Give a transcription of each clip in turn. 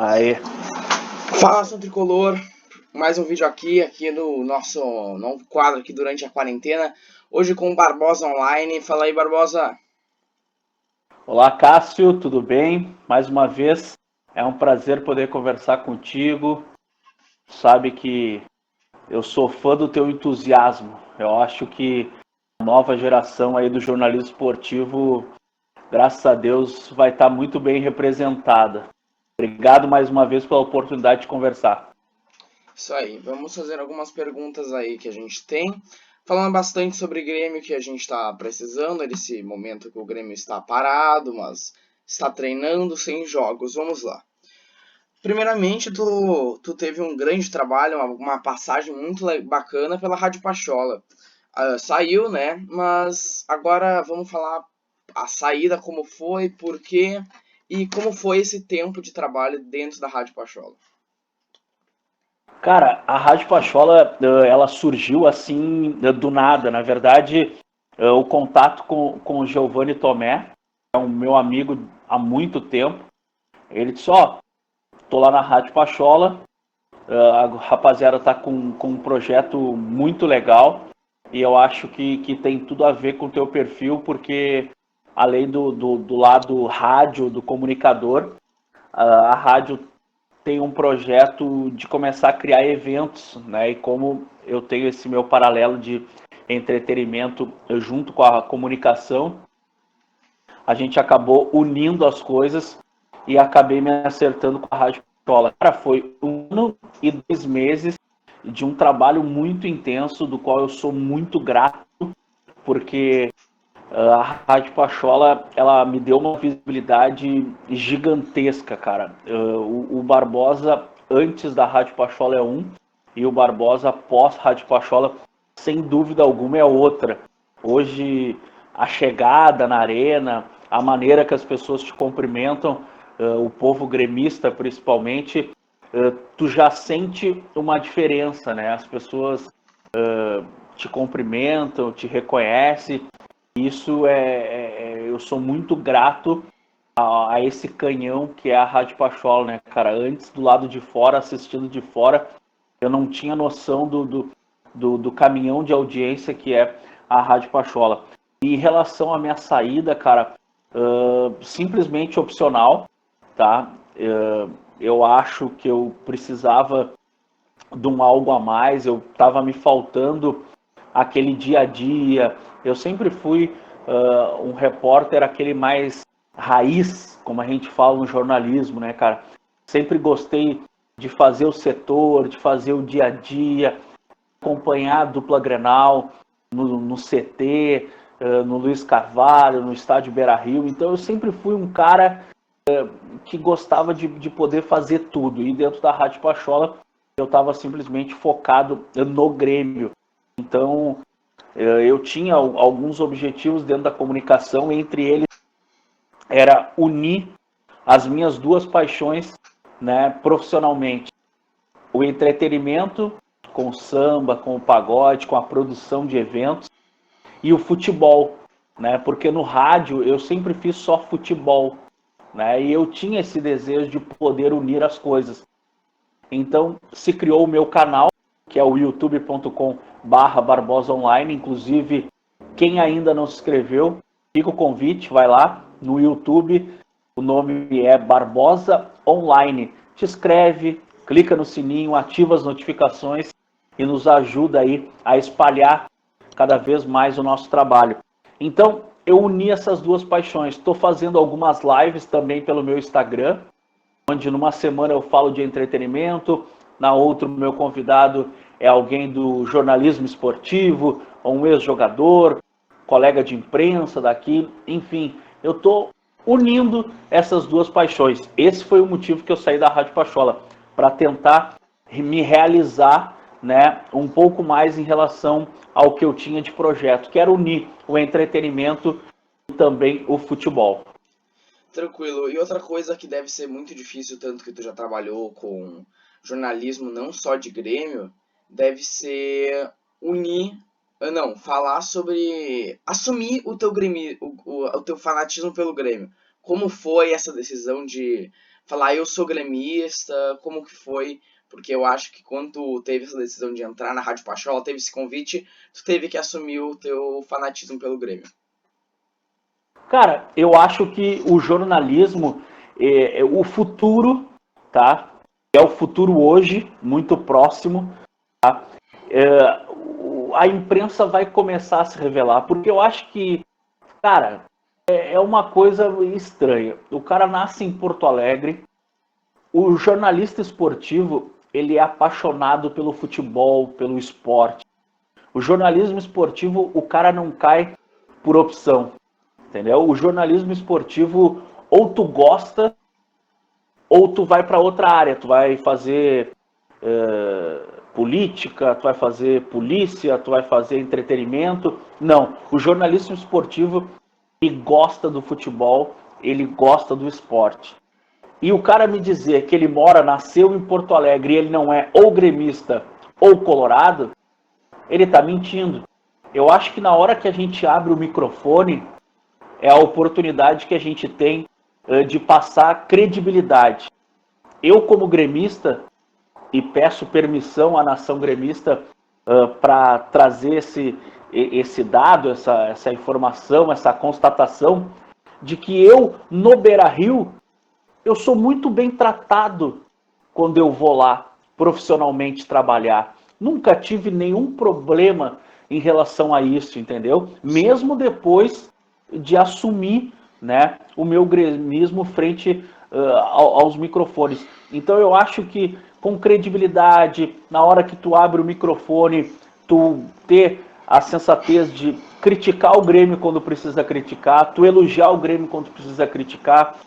Aí, Fala, Nação Tricolor, mais um vídeo aqui no nosso novo quadro aqui durante a quarentena, hoje com o Barbosa Online. Fala aí, Barbosa. olá Cássio, tudo bem? Mais uma vez, é um prazer poder conversar contigo. Sabe que eu sou fã do teu entusiasmo. Eu acho que a nova geração aí do jornalismo esportivo, graças a Deus, vai estar muito bem representada. Obrigado mais uma vez pela oportunidade de conversar. Isso aí, vamos fazer algumas perguntas aí que a gente tem, falando bastante sobre Grêmio, que a gente está precisando, nesse momento que o Grêmio está parado, mas está treinando sem jogos. Vamos lá. Primeiramente, tu teve um grande trabalho, uma passagem muito bacana pela Rádio Pachola. Saiu, né? Mas agora vamos falar a saída, como foi, por quê e como foi esse tempo de trabalho dentro da Rádio Pachola. Cara, a Rádio Pachola, ela surgiu assim, do nada. Na verdade, o contato com o Giovanni Tomé, é um meu amigo há muito tempo. Ele disse, tô lá na Rádio Pachola, a rapaziada tá com um projeto muito legal e eu acho que tem tudo a ver com o teu perfil, porque além do lado rádio, do comunicador, a rádio tem um projeto de começar a criar eventos, né? E como eu tenho esse meu paralelo de entretenimento junto com a comunicação, a gente acabou unindo as coisas e acabei me acertando com a Rádio Pachola. Cara, foi 1 ano e 2 meses de um trabalho muito intenso, do qual eu sou muito grato, porque a Rádio Pachola, ela me deu uma visibilidade gigantesca, cara. O Barbosa antes da Rádio Pachola é um, e o Barbosa pós Rádio Pachola, sem dúvida alguma, é outra. Hoje, a chegada na arena, a maneira que as pessoas te cumprimentam, o povo gremista principalmente, tu já sente uma diferença, né? As pessoas te cumprimentam, te reconhecem. Isso eu sou muito grato a esse canhão que é a Rádio Pachola, né, cara? Antes, do lado de fora, assistindo de fora, eu não tinha noção do caminhão de audiência que é a Rádio Pachola. E em relação à minha saída, cara, simplesmente opcional, tá? Eu acho que eu precisava de um algo a mais, eu estava me faltando aquele dia a dia. Eu sempre fui um repórter aquele mais raiz, como a gente fala no jornalismo, né, cara? Sempre gostei de fazer o setor, de fazer o dia a dia, acompanhar a dupla Grenal no CT, no Luiz Carvalho, no estádio Beira-Rio. Então eu sempre fui um cara que gostava de poder fazer tudo. E dentro da Rádio Pachola eu estava simplesmente focado no Grêmio. Então eu tinha alguns objetivos dentro da comunicação, entre eles era unir as minhas duas paixões, né, profissionalmente. O entretenimento com o samba, com o pagode, com a produção de eventos, e o futebol, né? Porque no rádio eu sempre fiz só futebol, né? E eu tinha esse desejo de poder unir as coisas. Então se criou o meu canal, que é o youtube.com/Barbosa Online. Inclusive, quem ainda não se inscreveu, fica o convite, vai lá no YouTube, o nome é Barbosa Online. Te inscreve, clica no sininho, ativa as notificações e nos ajuda aí a espalhar cada vez mais o nosso trabalho. Então, eu uni essas duas paixões. Estou fazendo algumas lives também pelo meu Instagram, onde numa semana eu falo de entretenimento, na outra o meu convidado é alguém do jornalismo esportivo, um ex-jogador, colega de imprensa daqui, enfim, eu estou unindo essas duas paixões. Esse foi o motivo que eu saí da Rádio Pachola, para tentar me realizar, né, um pouco mais em relação ao que eu tinha de projeto, que era unir o entretenimento e também o futebol. Tranquilo. E outra coisa que deve ser muito difícil, tanto que tu já trabalhou com jornalismo não só de Grêmio, deve ser unir, não, falar sobre assumir o teu Grêmio, o teu fanatismo pelo Grêmio. Como foi essa decisão de falar eu sou gremista, como que foi? Porque eu acho que quando tu teve essa decisão de entrar na Rádio Pachola, teve esse convite, tu teve que assumir o teu fanatismo pelo Grêmio. Cara, eu acho que o jornalismo é o futuro, tá? É o futuro hoje, muito próximo. A imprensa vai começar a se revelar, porque eu acho que, cara, é uma coisa estranha. O cara nasce em Porto Alegre, o jornalista esportivo, ele é apaixonado pelo futebol, pelo esporte. O jornalismo esportivo, o cara não cai por opção, entendeu? O jornalismo esportivo, ou tu gosta, ou tu vai para outra área, tu vai fazer política, tu vai fazer polícia, tu vai fazer entretenimento. Não, o jornalismo esportivo, ele gosta do futebol, ele gosta do esporte. E o cara me dizer que ele mora, nasceu em Porto Alegre e ele não é ou gremista ou colorado, ele está mentindo. Eu acho que na hora que a gente abre o microfone, é a oportunidade que a gente tem de passar credibilidade. Eu, como gremista, e peço permissão à nação gremista para trazer esse dado, essa informação, essa constatação de que eu, no Beira-Rio, eu sou muito bem tratado quando eu vou lá profissionalmente trabalhar. Nunca tive nenhum problema em relação a isso, entendeu? Sim. Mesmo depois de assumir, né, o meu gremismo frente aos microfones. Então eu acho que com credibilidade, na hora que tu abre o microfone, tu ter a sensatez de criticar o Grêmio quando precisa criticar, tu elogiar o Grêmio quando precisa criticar,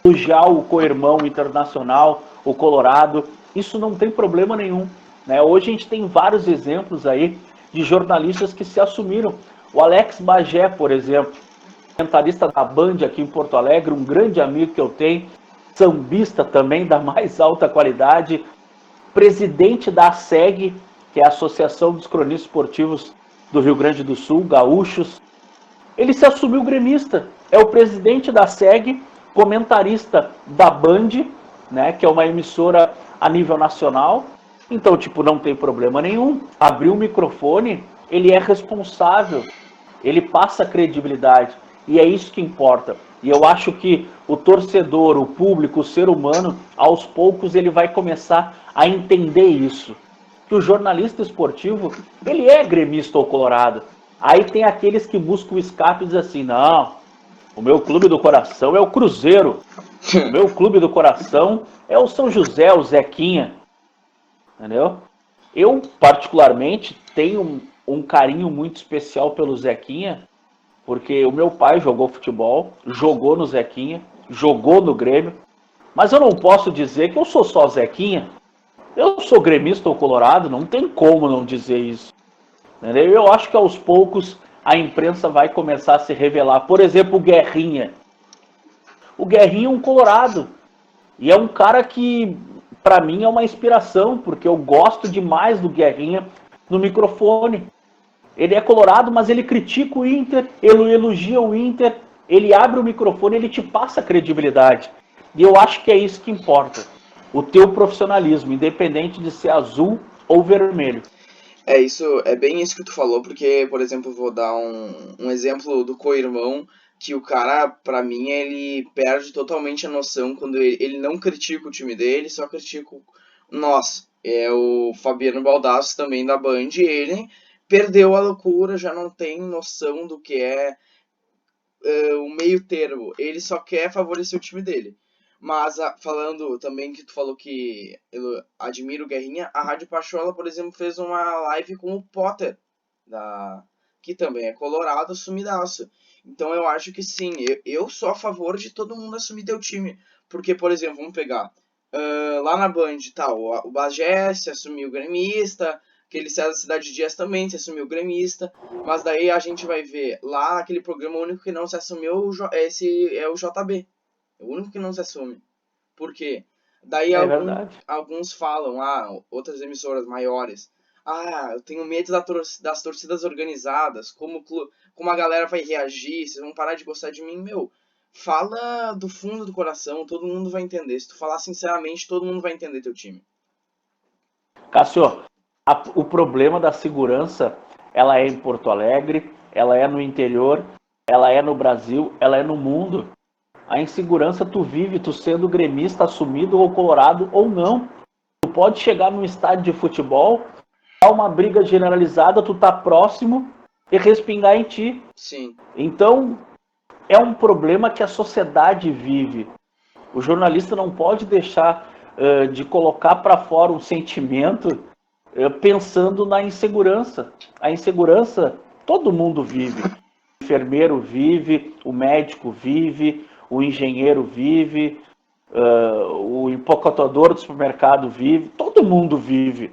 elogiar o co-irmão internacional, o Colorado, isso não tem problema nenhum. Né? Hoje a gente tem vários exemplos aí de jornalistas que se assumiram. O Alex Bagé, por exemplo, comentarista da Band aqui em Porto Alegre, um grande amigo que eu tenho, sambista também da mais alta qualidade, presidente da ASEG, que é a Associação dos Cronistas Esportivos do Rio Grande do Sul, gaúchos. Ele se assumiu gremista, é o presidente da SEG, comentarista da Band, né, que é uma emissora a nível nacional. Então, tipo, não tem problema nenhum. Abriu o microfone, ele é responsável, ele passa credibilidade. E é isso que importa. E eu acho que o torcedor, o público, o ser humano, aos poucos ele vai começar a entender isso. Que o jornalista esportivo, ele é gremista ou colorado. Aí tem aqueles que buscam o escape e dizem assim, não, o meu clube do coração é o Cruzeiro. O meu clube do coração é o São José, o Zequinha. Entendeu? Eu, particularmente, tenho um carinho muito especial pelo Zequinha, porque o meu pai jogou futebol, jogou no Zequinha, jogou no Grêmio, mas eu não posso dizer que eu sou só Zequinha. Eu sou gremista ou colorado, não tem como não dizer isso. Entendeu? Eu acho que aos poucos a imprensa vai começar a se revelar. Por exemplo, o Guerrinha. O Guerrinha é um colorado. E é um cara que, para mim, é uma inspiração, porque eu gosto demais do Guerrinha no microfone. Ele é colorado, mas ele critica o Inter, ele elogia o Inter, ele abre o microfone, ele te passa credibilidade. E eu acho que é isso que importa. O teu profissionalismo, independente de ser azul ou vermelho. É bem isso que tu falou, porque, por exemplo, vou dar um exemplo do co-irmão, que o cara, pra mim, ele perde totalmente a noção quando ele não critica o time dele, só critica nós. É o Fabiano Baldassi também da Band, e ele perdeu a loucura, já não tem noção do que é o meio termo. Ele só quer favorecer o time dele. Mas falando também que tu falou que eu admiro o Guerrinha, a Rádio Pachola, por exemplo, fez uma live com o Potter, que também é colorado, sumidaço. Então eu acho que sim, eu sou a favor de todo mundo assumir teu time. Porque, por exemplo, vamos pegar lá na Band, tá, o Bagé se assumiu gremista, aquele César Cidade Dias também se assumiu gremista, mas daí a gente vai ver lá aquele programa, o único que não se assumiu esse é o JB. É o único que não se assume. Por quê? Daí É verdade. alguns falam, outras emissoras maiores, eu tenho medo das torcidas organizadas, como a galera vai reagir, vocês vão parar de gostar de mim, meu. Fala do fundo do coração, todo mundo vai entender. Se tu falar sinceramente, todo mundo vai entender teu time. Cássio, o problema da segurança, ela é em Porto Alegre, ela é no interior, ela é no Brasil, ela é no mundo. A insegurança tu vive, tu sendo gremista assumido ou colorado ou não. Tu pode chegar num estádio de futebol, há uma briga generalizada, tu tá próximo e respingar em ti. Sim. Então, é um problema que a sociedade vive. O jornalista não pode deixar de colocar para fora um sentimento pensando na insegurança. A insegurança todo mundo vive. O enfermeiro vive, o médico vive, o engenheiro vive, o empacotador do supermercado vive, todo mundo vive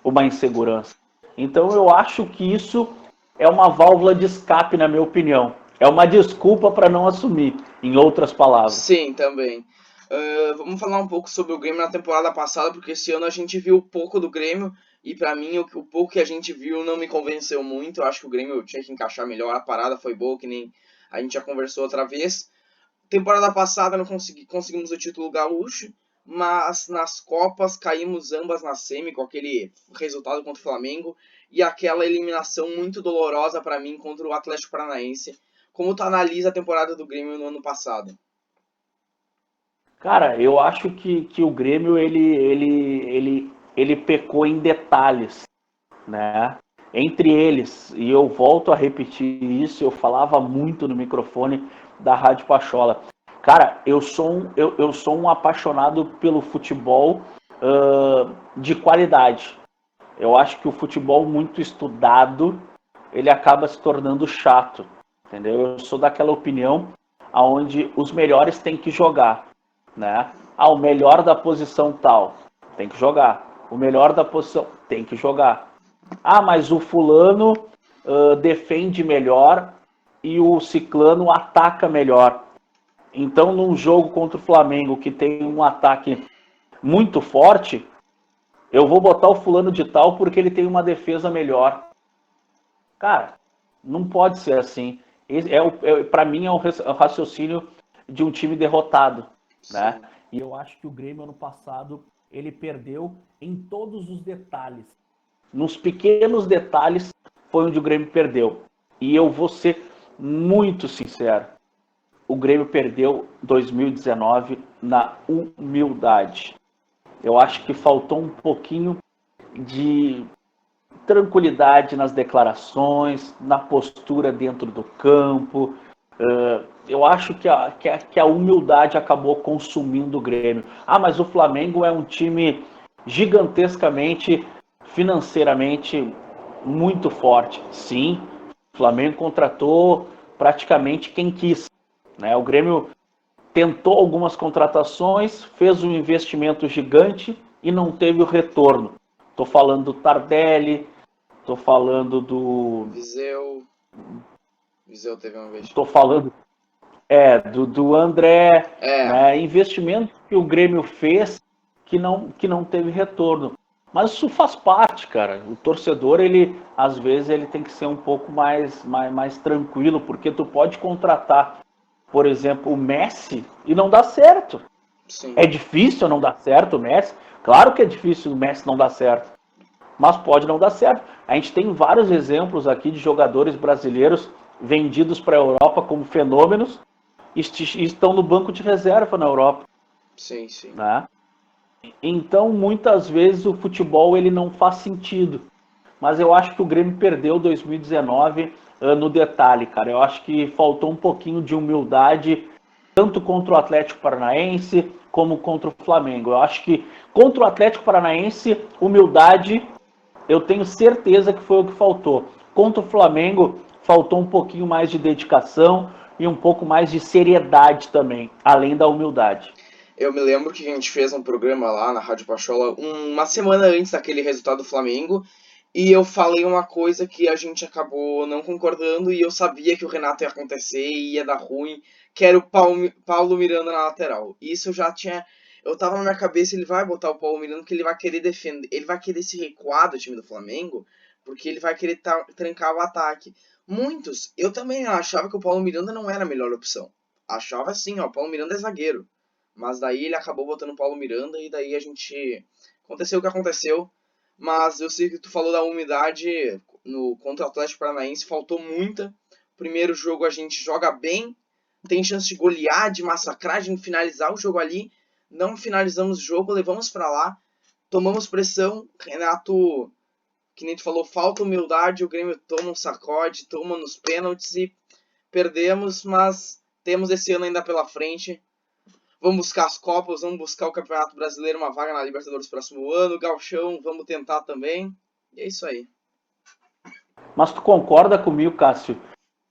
uma insegurança. Então eu acho que isso é uma válvula de escape, na minha opinião. É uma desculpa para não assumir, em outras palavras. Sim, também. Vamos falar um pouco sobre o Grêmio na temporada passada, porque esse ano a gente viu pouco do Grêmio e pra mim o pouco que a gente viu não me convenceu muito. Eu acho que o Grêmio tinha que encaixar melhor, a parada foi boa, que nem a gente já conversou outra vez. Temporada passada não conseguimos o título gaúcho, mas nas Copas caímos ambas na semi com aquele resultado contra o Flamengo e aquela eliminação muito dolorosa pra mim contra o Atlético Paranaense. Como tu analisa a temporada do Grêmio no ano passado? Cara, eu acho que o Grêmio ele pecou em detalhes, né? Entre eles, e eu volto a repetir isso, eu falava muito no microfone da Rádio Pachola. Cara, eu sou um apaixonado pelo futebol de qualidade. Eu acho que o futebol muito estudado, ele acaba se tornando chato, entendeu? Eu sou daquela opinião aonde os melhores têm que jogar, né? Ah, o melhor da posição tal, tem que jogar. O melhor da posição, tem que jogar. Ah, mas o fulano defende melhor e o ciclano ataca melhor. Então, num jogo contra o Flamengo que tem um ataque muito forte, eu vou botar o fulano de tal porque ele tem uma defesa melhor. Cara, não pode ser assim. Para mim é o raciocínio de um time derrotado, né? Sim. E eu acho que o Grêmio ano passado ele perdeu em todos os detalhes. Nos pequenos detalhes foi onde o Grêmio perdeu. E eu vou ser muito sincero. O Grêmio perdeu 2019 na humildade. Eu acho que faltou um pouquinho de tranquilidade nas declarações, na postura dentro do campo. Eu acho que a humildade acabou consumindo o Grêmio. Ah, mas o Flamengo é um time gigantescamente, financeiramente muito forte. Sim, o Flamengo contratou praticamente quem quis, né? O Grêmio tentou algumas contratações, fez um investimento gigante e não teve o retorno. Estou falando do Tardelli, estou falando do. Viseu. Viseu teve um Estou investimento. falando do André, É, né? Investimento que o Grêmio fez que não teve retorno. Mas isso faz parte, cara. O torcedor, ele às vezes ele tem que ser um pouco mais tranquilo, porque tu pode contratar, por exemplo, o Messi e não dá certo. sim. É difícil não dar certo o Messi? Claro que é difícil o Messi não dar certo, mas pode não dar certo. A gente tem vários exemplos aqui de jogadores brasileiros vendidos para a Europa como fenômenos e estão no banco de reserva na Europa, Sim, sim. né? Então, muitas vezes o futebol ele não faz sentido. Mas eu acho que o Grêmio perdeu 2019 no detalhe, cara. Eu acho que faltou um pouquinho de humildade tanto contra o Atlético Paranaense como contra o Flamengo. Eu acho que contra o Atlético Paranaense, humildade, eu tenho certeza que foi o que faltou. Contra o Flamengo, faltou um pouquinho mais de dedicação e um pouco mais de seriedade também, além da humildade. Eu me lembro que a gente fez um programa lá na Rádio Pachola uma semana antes daquele resultado do Flamengo. E eu falei uma coisa que a gente acabou não concordando e eu sabia que o Renato ia acontecer e ia dar ruim, que era o Paulo Miranda na lateral. E isso eu já tinha. Eu tava na minha cabeça, ele vai botar o Paulo Miranda porque ele vai querer defender, ele vai querer se recuar do time do Flamengo, porque ele vai querer trancar o ataque. Muitos, eu também achava que o Paulo Miranda não era a melhor opção. achava assim, ó, Paulo Miranda é zagueiro. Mas daí ele acabou botando o Paulo Miranda e daí a gente... Aconteceu o que aconteceu. Mas eu sei que tu falou da umidade contra o Atlético Paranaense, faltou muita. Primeiro jogo a gente joga bem, tem chance de golear, de massacrar, de finalizar o jogo ali. Não finalizamos o jogo, levamos pra lá, tomamos pressão. Renato, que nem tu falou, falta humildade, o Grêmio toma um sacode, toma nos pênaltis e perdemos, mas temos esse ano ainda pela frente. Vamos buscar as Copas, vamos buscar o Campeonato Brasileiro, uma vaga na Libertadores próximo ano, Gauchão, vamos tentar também. E é isso aí. Mas tu concorda comigo, Cássio,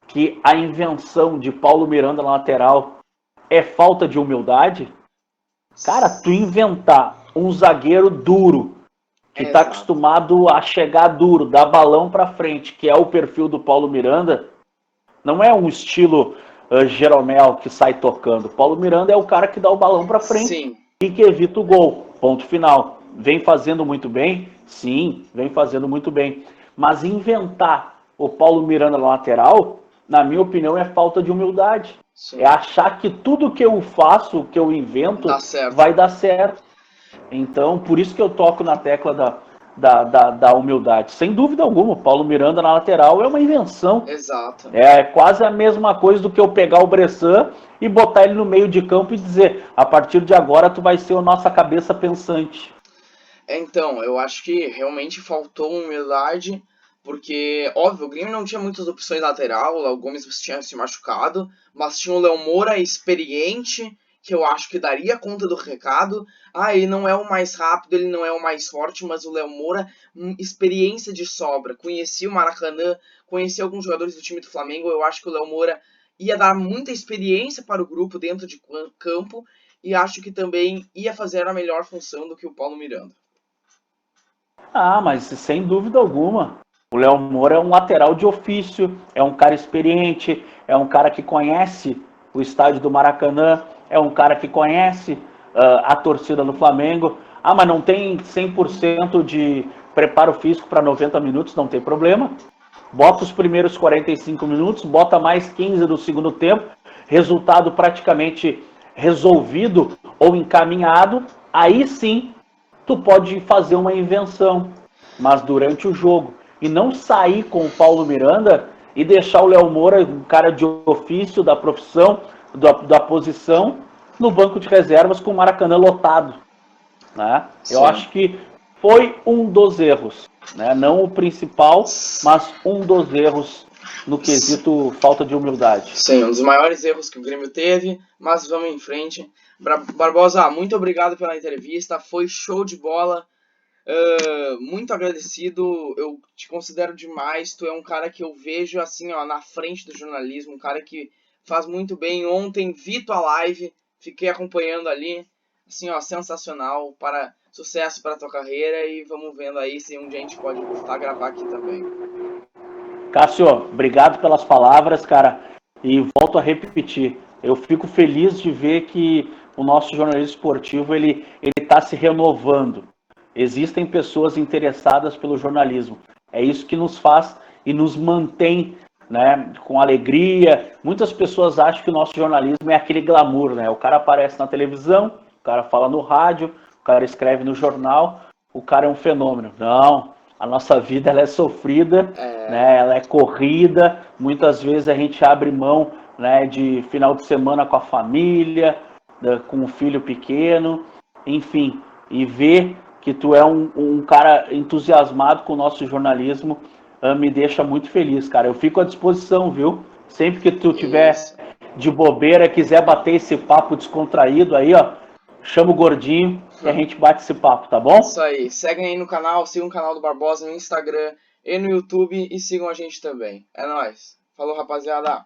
que a invenção de Paulo Miranda na lateral é falta de humildade? Cara, tu inventar um zagueiro duro, que tá acostumado a chegar duro, dar balão pra frente, que é o perfil do Paulo Miranda, não é um estilo Jeromel que sai tocando. Paulo Miranda é o cara que dá o balão pra frente. Sim. E que evita o gol. Ponto final. Vem fazendo muito bem? Sim, vem fazendo muito bem. Mas inventar o Paulo Miranda na lateral, na minha opinião, é falta de humildade. Sim. É achar que tudo que eu faço, que eu invento, vai dar certo. Então, por isso que eu toco na tecla da humildade. Sem dúvida alguma, o Paulo Miranda na lateral é uma invenção. Exato. É quase a mesma coisa do que eu pegar o Bressan e botar ele no meio de campo e dizer, a partir de agora tu vai ser a nossa cabeça pensante. Então, eu acho que realmente faltou humildade, porque, óbvio, o Grêmio não tinha muitas opções lateral, o Léo Gomes tinha se machucado, mas tinha o Léo Moura experiente, que eu acho que daria conta do recado. Ele não é o mais rápido, ele não é o mais forte, mas o Léo Moura, experiência de sobra. Conhecia o Maracanã, conhecia alguns jogadores do time do Flamengo, eu acho que o Léo Moura ia dar muita experiência para o grupo dentro de campo, e acho que também ia fazer a melhor função do que o Paulo Miranda. Mas sem dúvida alguma. O Léo Moura é um lateral de ofício, é um cara experiente, é um cara que conhece o estádio do Maracanã, é um cara que conhece a torcida do Flamengo. Mas não tem 100% de preparo físico para 90 minutos, não tem problema. Bota os primeiros 45 minutos, bota mais 15 do segundo tempo, resultado praticamente resolvido ou encaminhado, aí sim tu pode fazer uma invenção, mas durante o jogo. E não sair com o Paulo Miranda e deixar o Léo Moura, um cara de ofício, da profissão, da posição, no banco de reservas com o Maracanã lotado. Né? Eu acho que foi um dos erros. Né? Não o principal, mas um dos erros no quesito falta de humildade. Sim, um dos maiores erros que o Grêmio teve, mas vamos em frente. Barbosa, muito obrigado pela entrevista, foi show de bola, muito agradecido, eu te considero demais, tu é um cara que eu vejo assim, ó, na frente do jornalismo, um cara que faz muito bem. Ontem vi tua live, fiquei acompanhando ali, assim, ó, sensacional, sucesso para tua carreira e vamos vendo aí se um dia a gente pode voltar a gravar aqui também. Cássio, obrigado pelas palavras, cara, e volto a repetir, eu fico feliz de ver que o nosso jornalismo esportivo, ele está se renovando. Existem pessoas interessadas pelo jornalismo, é isso que nos faz e nos mantém, né, com alegria. Muitas pessoas acham que o nosso jornalismo é aquele glamour, né? O cara aparece na televisão, o cara fala no rádio, o cara escreve no jornal, o cara é um fenômeno. Não, a nossa vida ela é sofrida, né? Ela é corrida, muitas vezes a gente abre mão, né, de final de semana com a família, com um filho pequeno, enfim, e ver que tu é um cara entusiasmado com o nosso jornalismo, me deixa muito feliz, cara. Eu fico à disposição, viu? Sempre que tu tiver de bobeira, quiser bater esse papo descontraído aí, ó, chama o Gordinho e a gente bate esse papo, tá bom? Isso aí. Seguem aí no canal, sigam o canal do Barbosa no Instagram e no YouTube e sigam a gente também. É nóis. Falou, rapaziada.